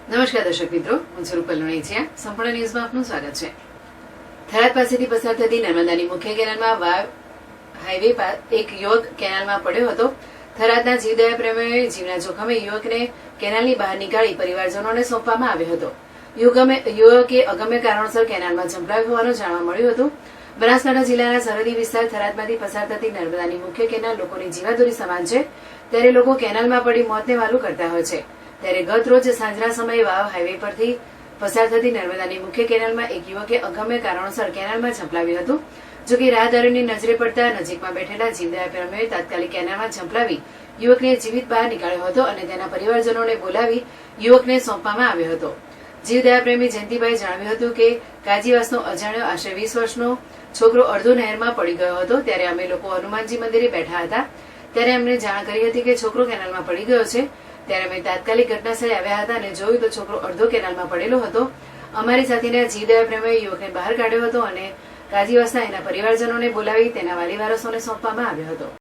નમસ્કાર દર્શક મિત્રો, હું છું રૂપલ લુણીચિયા. સંપૂર્ણ ન્યૂઝમાં આપનું સ્વાગત છે. થરાદ પાસેથી પસાર થતી નર્મદાની મુખ્ય કેનાલમાં વાવ હાઈવે એક યુવક કેનાલમાં પડ્યો હતો. થરાદના જીવદયા પ્રેમીઓએ જીવના જોખમે યુવકને કેનાલની બહાર નીકાળી પરિવારજનોને સોંપવામાં આવ્યો હતો. યુવકે અગમ્ય કારણોસર કેનાલમાં ઝંપલાવ્યું હોવાનું જાણવા મળ્યું હતું. બનાસકાંઠા જિલ્લાના સરહદી વિસ્તાર થરાદમાંથી પસાર થતી નર્મદાની મુખ્ય કેનાલ લોકોની જીવાદોરી સમાન છે. ત્યારે લોકો કેનાલમાં પડી મોતને વાલું કરતા હોય છે. ત્યારે ગત રોજ સાંજના સમયે વાવ હાઈવે પરથી પસાર થતી નર્મદાની મુખ્ય કેનાલમાં એક યુવકે અગમ્ય કારણોસર કેનાલમાં ઝંપલાવ્યું હતું. જોકે રાહદારીની નજરે પડતા નજીકમાં બેઠેલા જીવદયા પ્રેમીઓએ તાત્કાલિક કેનાલમાં ઝંપલાવી યુવકને જીવિત બહાર નીકાળ્યો હતો અને તેના પરિવારજનોને બોલાવી યુવકને સોંપવામાં આવ્યો હતો. જીવદયા પ્રેમી જયંતિભાઈ જણાવ્યું હતું કે કાજીવાસનો અજાણ્યો આશરે 20 વર્ષનો છોકરો અડધો નહેરમાં પડી ગયો હતો. ત્યારે અમે લોકો હનુમાનજી મંદિરે બેઠા હતા. ત્યારે અમને જાણ કરી હતી કે છોકરો કેનાલમાં પડી ગયો છે. ત્યારે અમે તાત્કાલિક ઘટનાસ્થળે આવ્યા હતા અને જોયું તો છોકરો અડધો કેનાલમાં પડેલો હતો. અમારી સાથેના જીવદયા પ્રેમીઓએ યુવકને બહાર કાઢ્યો હતો અને કાજીવાસના એના પરિવારજનોને બોલાવી તેના વાલી વારસોને સોંપવામાં આવ્યો હતો.